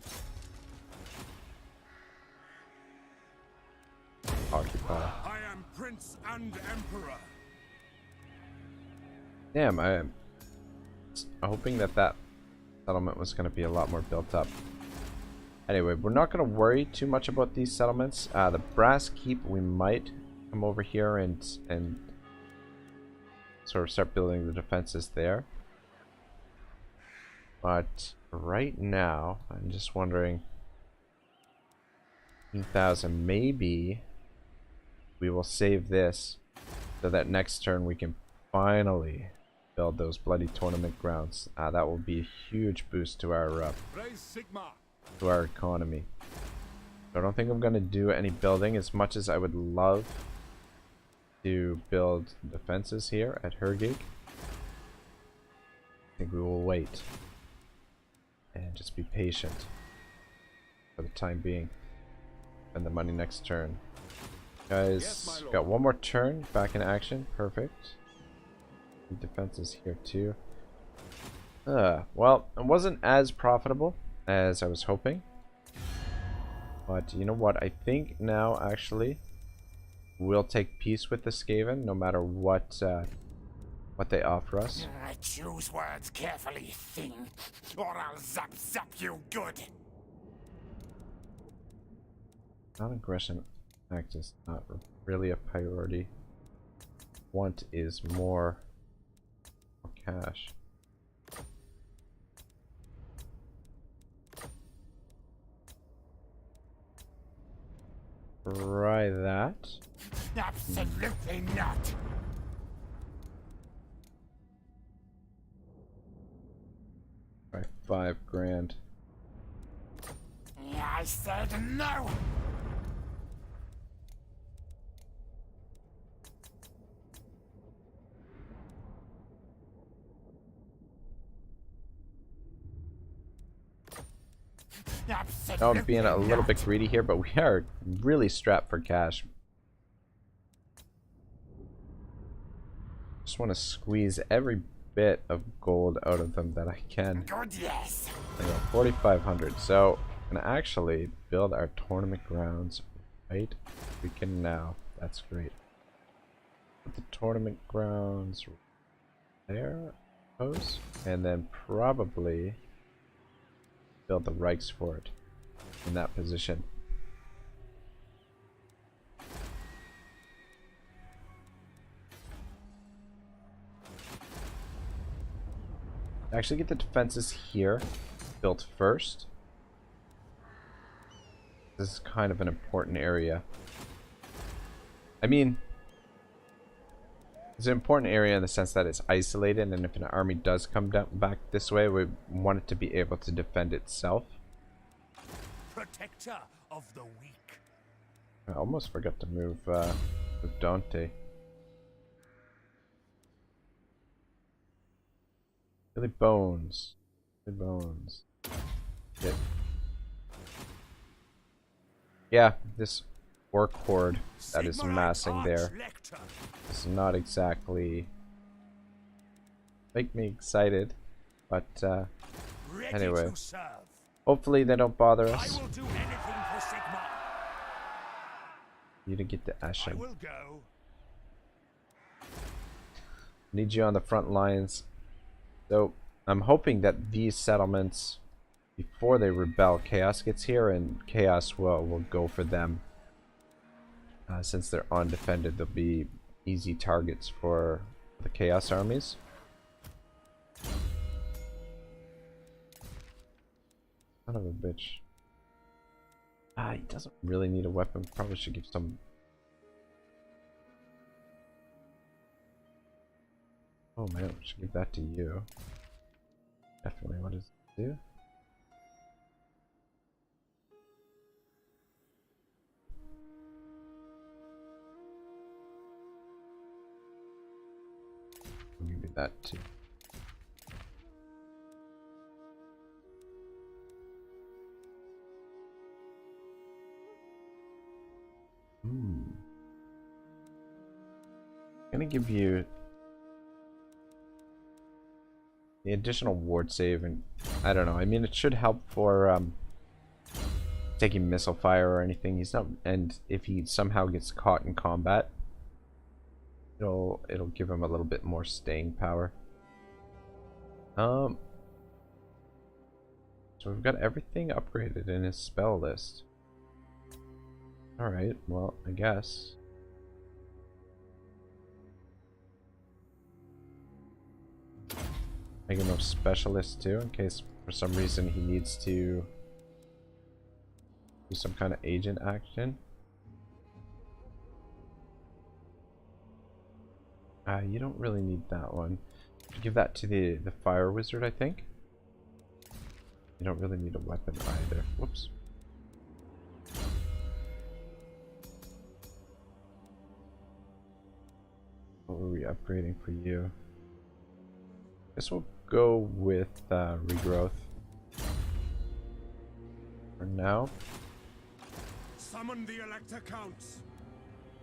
Occupy. I am Prince and Emperor. Damn, I'm hoping that settlement was going to be a lot more built up. Anyway, we're not going to worry too much about these settlements. The Brass Keep, we might come over here and sort of start building the defenses there. But right now, I'm just wondering, 10,000, maybe we will save this so that next turn we can finally build those bloody tournament grounds. That will be a huge boost to our Raise Sigmar. to our economy. So I don't think I'm going to do any building, as much as I would love to build defenses here at Hergig. I think we will wait and just be patient for the time being. Spend the money next turn. Guys, Yes, my got lord. one more turn back in action. Perfect. Defenses here too. Well, it wasn't as profitable as I was hoping. But you know what? I think now actually we'll take peace with the Skaven no matter what they offer us. Choose words carefully, thing, or I'll zap you good. Non-aggression act is not really a priority. Want is more cash. Try that. Absolutely not. Try 5 grand. I I said no! Now I'm being a little bit greedy here, but we are really strapped for cash. Just want to squeeze every bit of gold out of them that I can. Good, yes. There we go, 4,500. So I'm gonna actually build our tournament grounds right freaking now. That's great. Put the tournament grounds there, I suppose, and then probably build the Reichsfort in that position. Actually get the defenses here built first. This is kind of an important area. I mean, it's an important area in the sense that it's isolated, and if an army does come down back this way, we want it to be able to defend itself. Protector of the weak. I almost forgot to move Dante. Billy Bones. Billy Bones. Hit. Yeah, this orc horde that is massing there is not exactly make me excited, but anyway, hopefully they don't bother us. I will do anything for Sigma. You didn't get the I Ashen. will go. Need you on the front lines. So I'm hoping that these settlements, before they rebel, Chaos gets here, and Chaos will go for them. Since they're undefended, they'll be easy targets for the Chaos armies. Son of a bitch. He doesn't really need a weapon. Probably should give some. Oh man, we should give that to you. Definitely. What does it do? I'll give you that too. I'm gonna give you the additional ward save, and I don't know. I mean, it should help for taking missile fire or anything. He's not, and if he somehow gets caught in combat, it'll give him a little bit more staying power. So we've got everything upgraded in his spell list. All right, well, I guess. Make him a specialist too, in case for some reason he needs to do some kind of agent action. You don't really need that one. Give that to the fire wizard, I think. You don't really need a weapon either. Whoops. What were we upgrading for you? Guess we'll go with regrowth for now. Summon the Elector Counts.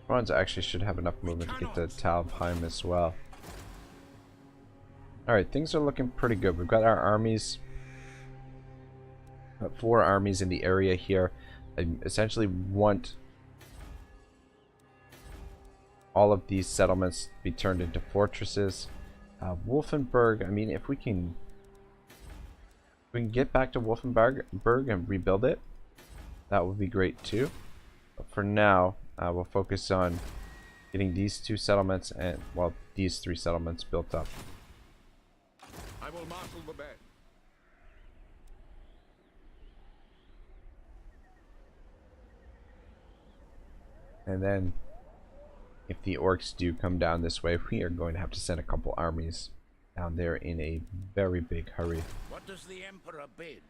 Franz actually should have enough movement to get to Talbheim as well. Alright, things are looking pretty good. We've got our armies. 4 armies in the area here. I essentially want all of these settlements to be turned into fortresses. Wolfenburg, I mean, if we can get back to Wolfenburg and rebuild it, that would be great too. But for now, we'll focus on getting these 2 settlements and, well, these 3 settlements built up. I will marshal the men. And then, if the orcs do come down this way, we are going to have to send a couple armies down there in a very big hurry. What does the Emperor bid?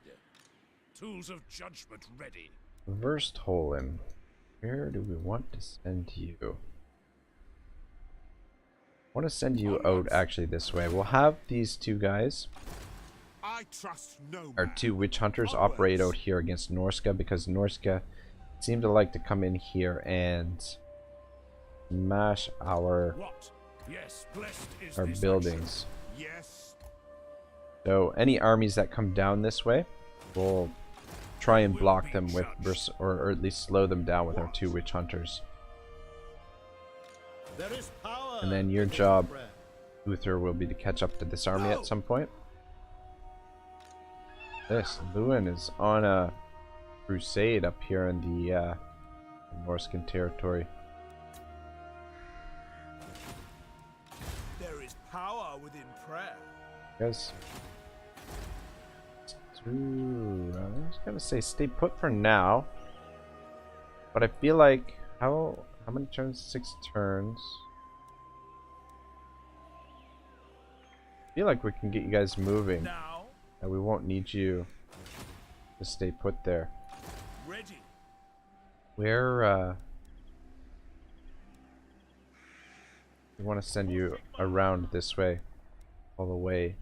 tools of judgment ready. Verstholen. Where do we want to send you? I want to send you out actually this way. We'll have these two guys, I trust no our man. two witch hunters, operate out here against Norska, because Norska seem to like to come in here and smash our What? Yes, blessed is our this buildings. Yes. So any armies that come down this way, we'll try and block them with or at least slow them down with our two witch hunters. There is power. And then your in this job, prayer. Uther, will be to catch up to this army at some point. This Lewin is on a crusade up here in the Norscan territory. There is power within prayer. Guys, I was gonna say stay put for now, but I feel like how many turns? 6 turns. I feel like we can get you guys moving, Now, and we won't need you to stay put there. ready. Where we want to send you around this way, all the way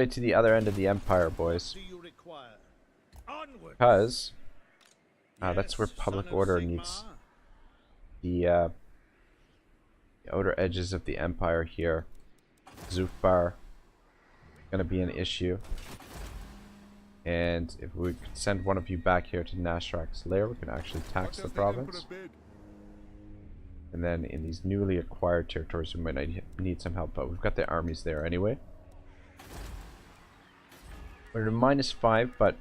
to the other end of the empire, boys. Do you require? Onward. Because that's where Yes, public son of order Sigmar. needs the outer edges of the empire here. Zufbar gonna be an issue, and if we could send one of you back here to Nashrak's lair, we can actually What tax does the the province. Emperor bid? And then in these newly acquired territories, we might need some help, but we've got the armies there anyway. We're at -5, but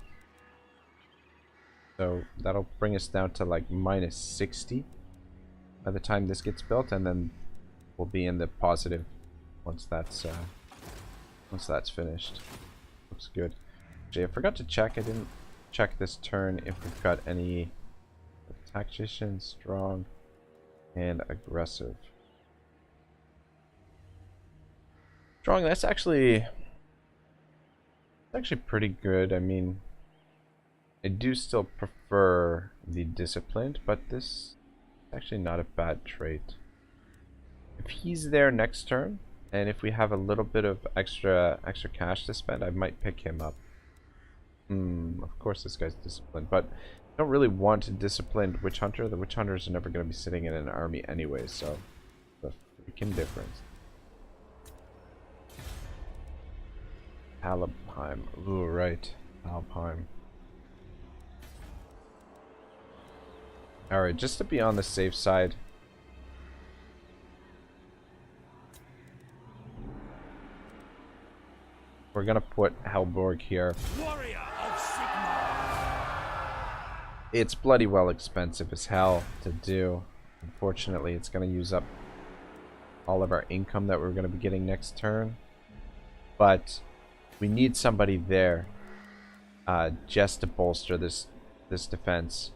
so that'll bring us down to like -60 by the time this gets built, and then we'll be in the positive once that's finished. Looks good. Actually, I forgot to check. I didn't check this turn if we've got any tactician, strong, and aggressive. Strong. That's actually pretty good. I mean, I do still prefer the disciplined, but this is actually not a bad trait. If he's there next turn, and if we have a little bit of extra cash to spend, I might pick him up. Of course this guy's disciplined, but I don't really want a disciplined witch hunter. The witch hunters are never going to be sitting in an army anyway, so the freaking difference. Alpheim. Ooh, right. Alpheim. Alright, just to be on the safe side, we're gonna put Helborg here. Warrior of Sigmar. It's bloody well expensive as hell to do. Unfortunately, it's gonna use up all of our income that we're gonna be getting next turn. But we need somebody there just to bolster this defense,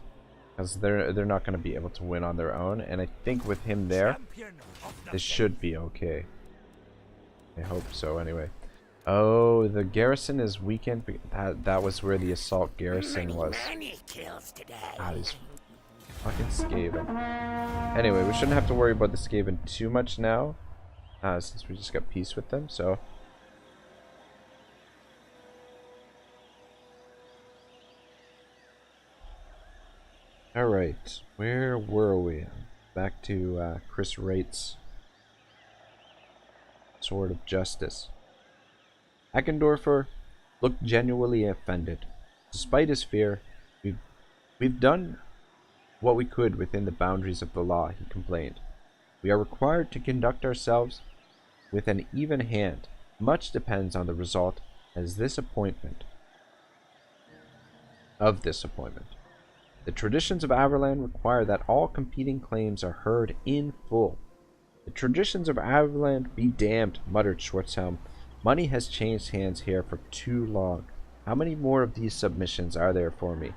because they're not gonna be able to win on their own. And I think with him there, Champion of the this should be okay. I hope so anyway. Oh, the garrison is weakened. That was where the assault garrison was. God, he's fucking Skaven. Anyway, we shouldn't have to worry about the Skaven too much now, since we just got peace with them, so. Alright, where were we? Back to Chris Wraight's Sword of Justice. Eckendorfer looked genuinely offended. Despite his fear, we've done what we could within the boundaries of the law, he complained. We are required to conduct ourselves with an even hand. Much depends on the result of this appointment. The traditions of Averland require that all competing claims are heard in full. The traditions of Averland be damned, muttered Schwarzhelm. Money has changed hands here for too long. How many more of these submissions are there for me?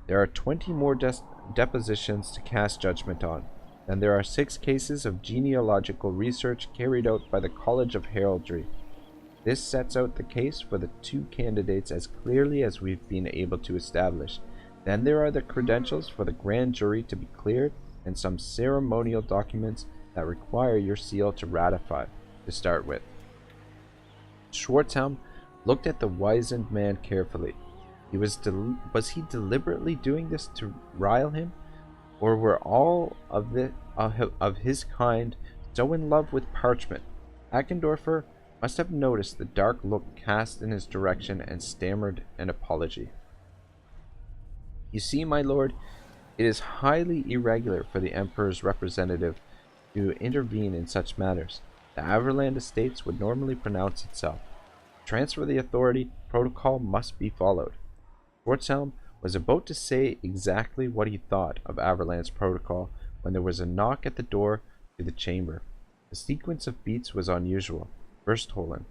There are 20 more depositions to cast judgment on, and there are 6 cases of genealogical research carried out by the College of Heraldry. This sets out the case for the two candidates as clearly as we've been able to establish. Then there are the credentials for the grand jury to be cleared and some ceremonial documents that require your seal to ratify, to start with. Schwarzhelm looked at the wizened man carefully. Was he deliberately doing this to rile him? Or were all of his kind so in love with parchment? Eckendorfer must have noticed the dark look cast in his direction and stammered an apology. You see, my lord, it is highly irregular for the Emperor's representative to intervene in such matters. The Averland Estates would normally pronounce itself. To transfer the authority, protocol must be followed. Schwarzhelm was about to say exactly what he thought of Averland's protocol when there was a knock at the door to the chamber. The sequence of beats was unusual. Verstholen,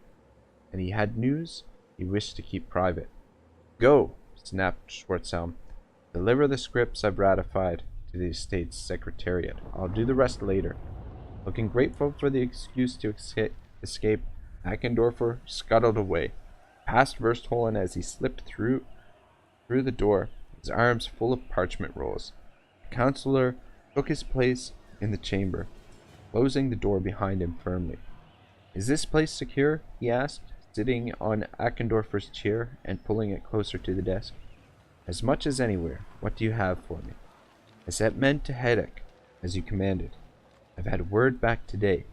and he had news he wished to keep private. Go, snapped Schwarzhelm. Deliver the scripts I've ratified to the estate's secretariat. I'll do the rest later. Looking grateful for the excuse to escape, Eckendorfer scuttled away, past Verstholen as he slipped through the door, his arms full of parchment rolls. The counselor took his place in the chamber, closing the door behind him firmly. Is this place secure? He asked, sitting on Eckendorfer's chair and pulling it closer to the desk. As much as anywhere. What do you have for me? I sent men to Hedek, as you commanded. I've had word back today.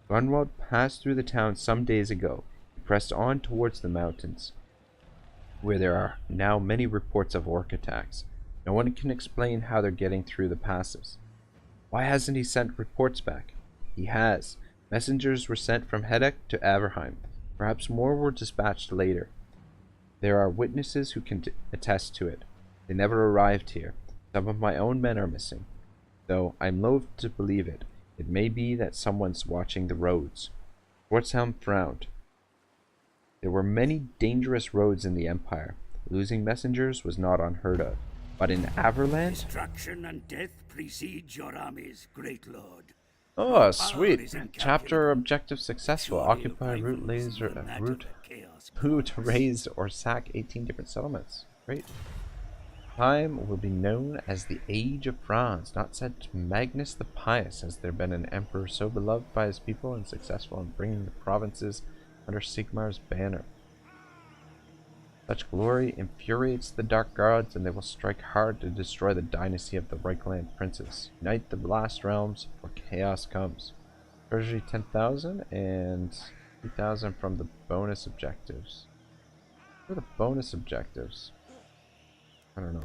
Grunwald passed through the town some days ago. He pressed on towards the mountains, where there are now many reports of orc attacks. No one can explain how they're getting through the passes. Why hasn't he sent reports back? He has. Messengers were sent from Hedek to Averheim. Perhaps more were dispatched later. There are witnesses who can attest to it. They never arrived here. Some of my own men are missing. Though I'm loath to believe it. It may be that someone's watching the roads. Schwarzhelm frowned. There were many dangerous roads in the Empire. Losing messengers was not unheard of. But in Averland? Destruction and death precede your armies, great lord. Oh, sweet. Chapter objective successful. Occupy route to raise or sack 18 different settlements. Great. Time will be known as the Age of Franz, not said to Magnus the Pious. Has there been an emperor so beloved by his people and successful in bringing the provinces under Sigmar's banner? Such glory infuriates the Dark Gods, and they will strike hard to destroy the dynasty of the Reichland princes. Unite the last realms, or chaos comes. Treasury 10,000 and 3,000 from the bonus objectives. What are the bonus objectives? I don't know.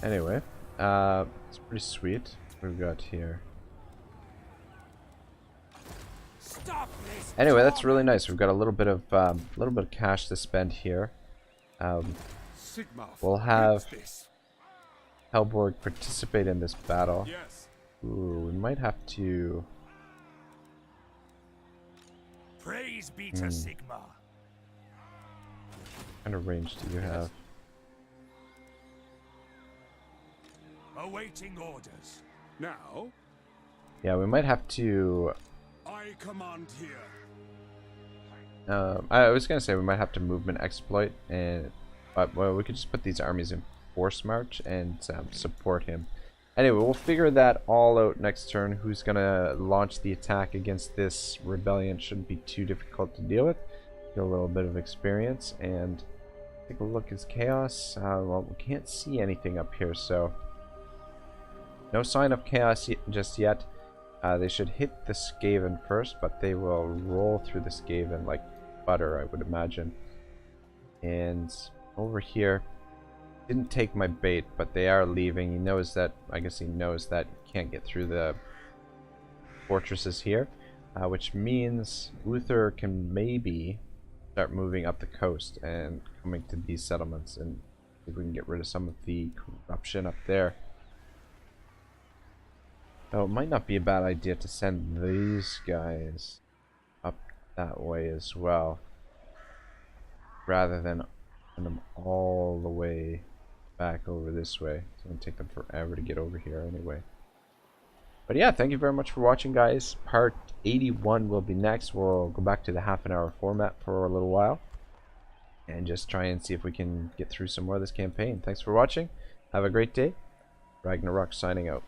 Anyway, it's pretty sweet. What we've got here. Anyway, that's really nice. We've got a little bit of cash to spend here. We'll have Helborg participate in this battle. Ooh, we might have to. Praise be to Sigmar. What kind of range do you have? Awaiting orders. Now, Yeah, we might have to. I command here. I was gonna say we might have to movement exploit, but well, we could just put these armies in force march and support him. Anyway, we'll figure that all out next turn. Who's gonna launch the attack against this rebellion shouldn't be too difficult to deal with. Get a little bit of experience and take a look at chaos. Well, we can't see anything up here, so no sign of chaos just yet. They should hit the Skaven first, but they will roll through the Skaven like butter, I would imagine. And over here, didn't take my bait, but they are leaving. He knows that, I guess he knows that he can't get through the fortresses here, which means Uther can maybe start moving up the coast and coming to these settlements, and see if we can get rid of some of the corruption up there. Oh, it might not be a bad idea to send these guys up that way as well, rather than send them all the way back over this way. It's going to take them forever to get over here anyway. But yeah, thank you very much for watching, guys. Part 81 will be next. We'll go back to the half-an-hour format for a little while and just try and see if we can get through some more of this campaign. Thanks for watching. Have a great day. Ragnarok signing out.